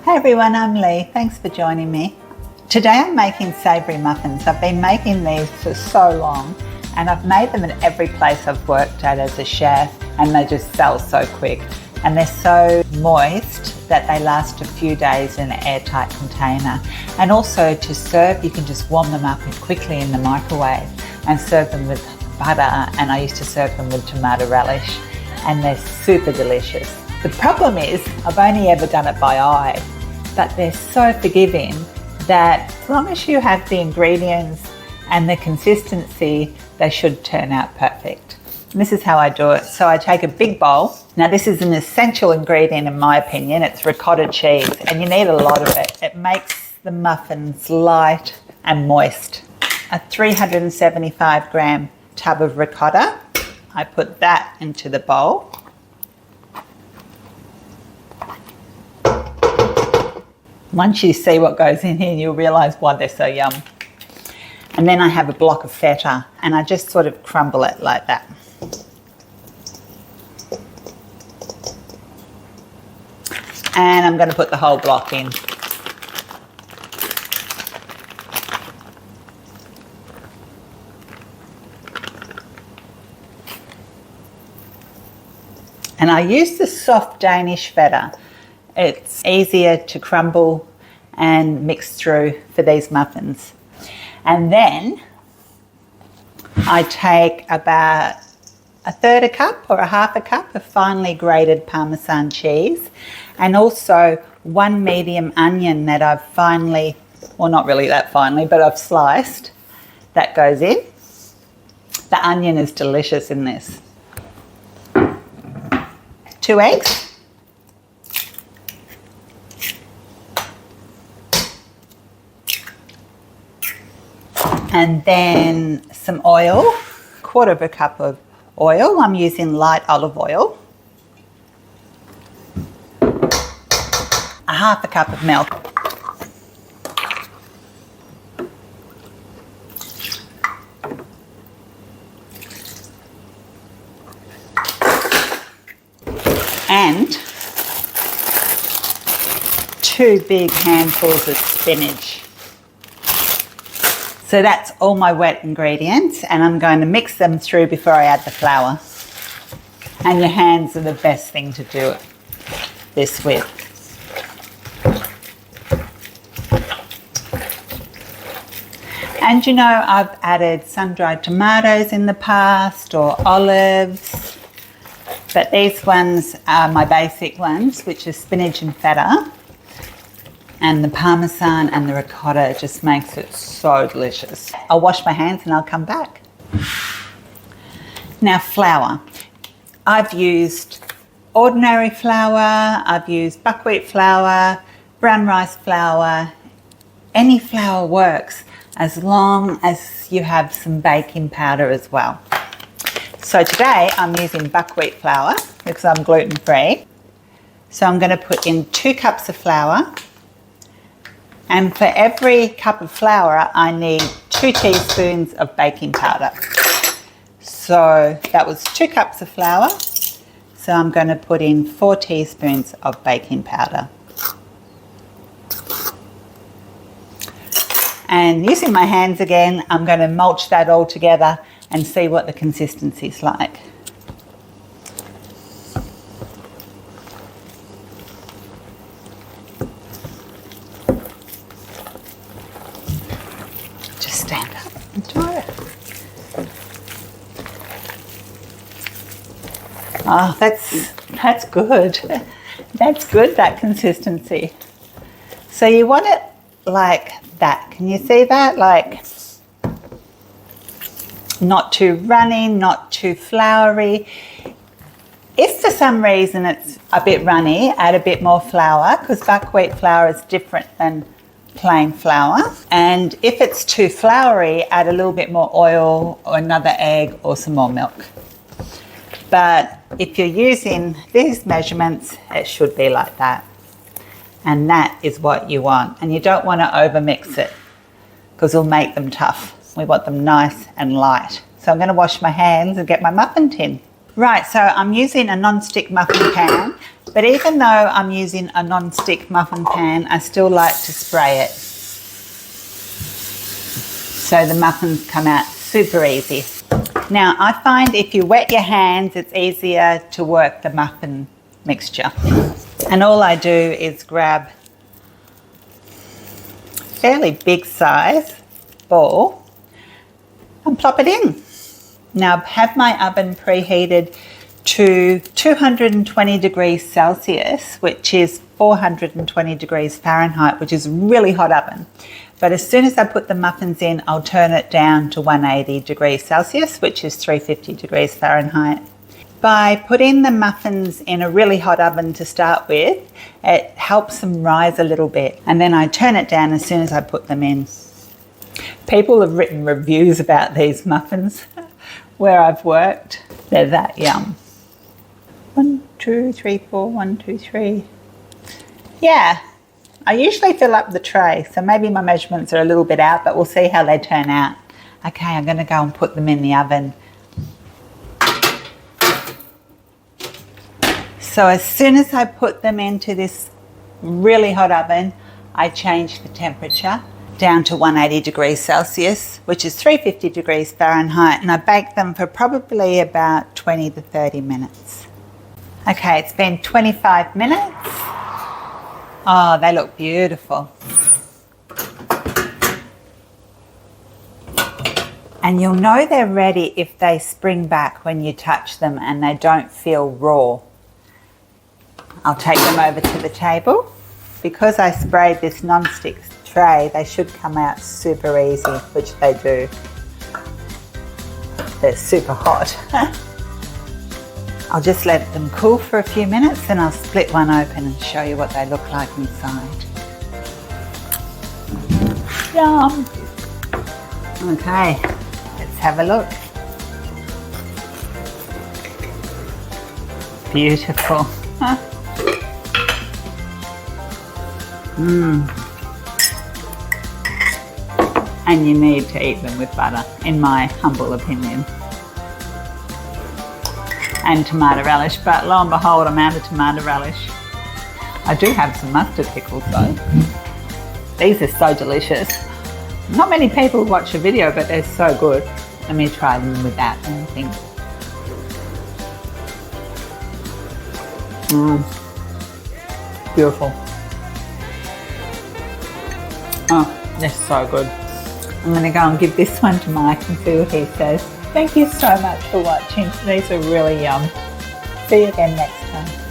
Hey everyone, I'm Lee. Thanks for joining me. Today I'm making savoury muffins. I've been making these for so long and I've made them at every place I've worked at as a chef, and they just sell so quick. And they're so moist that they last a few days in an airtight container. And also to serve, you can just warm them up quickly in the microwave and serve them with butter, and I used to serve them with tomato relish, and they're super delicious. The problem is I've only ever done it by eye, but they're so forgiving that as long as you have the ingredients and the consistency, they should turn out perfect. And this is how I do it. So I take a big bowl. Now this is an essential ingredient in my opinion. It's ricotta cheese, and you need a lot of it. It makes the muffins light and moist. A 375 gram tub of ricotta. I put that into the bowl. Once you see what goes in here, you'll realise why they're so yum. And then I have a block of feta, and I just sort of crumble it like that. And I'm going to put the whole block in. And I use the soft Danish feta. It's easier to crumble and mix through for these muffins. And then I take about a third a cup or a half a cup of finely grated Parmesan cheese, and also one medium onion that I've finely, well not really that finely, but I've sliced, that goes in. The onion is delicious in this. 2 eggs. And then some oil, 1/4 cup of oil. I'm using light olive oil. 1/2 cup of milk. And 2 big handfuls of spinach. So that's all my wet ingredients, and I'm going to mix them through before I add the flour. And your hands are the best thing to do this with. And you know, I've added sun-dried tomatoes in the past, or olives, but these ones are my basic ones, which is spinach and feta. And the Parmesan and the ricotta just makes it so delicious. I'll wash my hands and I'll come back. Now flour. I've used ordinary flour, I've used buckwheat flour, brown rice flour. Any flour works as long as you have some baking powder as well. So today I'm using buckwheat flour because I'm gluten-free. So I'm going to put in 2 cups of flour. And for every cup of flour, I need 2 teaspoons of baking powder. So that was 2 cups of flour. So I'm going to put in 4 teaspoons of baking powder. And using my hands again, I'm going to mulch that all together and see what the consistency is like. Stand up and do it. Oh, that's good. That's good, that consistency. So you want it like that. Can you see that? Like not too runny, not too floury. If for some reason it's a bit runny, add a bit more flour, because buckwheat flour is different than plain flour. And if it's too floury, add a little bit more oil or another egg or some more milk. But if you're using these measurements, it should be like that. And that is what you want. And you don't want to over mix it because it'll make them tough. We want them nice and light. So I'm going to wash my hands and get my muffin tin. Right, so I'm using a non-stick muffin pan. But even though I'm using a non-stick muffin pan, I still like to spray it so the muffins come out super easy. Now, I find if you wet your hands, it's easier to work the muffin mixture. And all I do is grab a fairly big size ball and plop it in. Now, I have my oven preheated to 220 degrees Celsius, which is 420 degrees Fahrenheit, which is a really hot oven. But as soon as I put the muffins in, I'll turn it down to 180 degrees Celsius, which is 350 degrees Fahrenheit. By putting the muffins in a really hot oven to start with, it helps them rise a little bit. And then I turn it down as soon as I put them in. People have written reviews about these muffins where I've worked. They're that yum. 1, 2, 3, 4, 1, 2, 3. Yeah, I usually fill up the tray, so maybe my measurements are a little bit out, but we'll see how they turn out. Okay, I'm going to go and put them in the oven. So as soon as I put them into this really hot oven, I change the temperature down to 180 degrees Celsius, which is 350 degrees Fahrenheit, and I bake them for probably about 20 to 30 minutes. Okay, it's been 25 minutes. Oh, they look beautiful. And you'll know they're ready if they spring back when you touch them and they don't feel raw. I'll take them over to the table. Because I sprayed this non-stick tray, they should come out super easy, which they do. They're super hot. I'll just let them cool for a few minutes and I'll split one open and show you what they look like inside. Yum! Okay, let's have a look. Beautiful. And you need to eat them with butter, in my humble opinion. And tomato relish, but lo and behold, I'm out of tomato relish. I do have some mustard pickles though. These are so delicious. Not many people watch a video, but they're so good. Let me try them without anything. Beautiful. Oh, they're so good. I'm going to go and give this one to Mike and see what he says. Thank you so much for watching. These are really yum. See you again next time.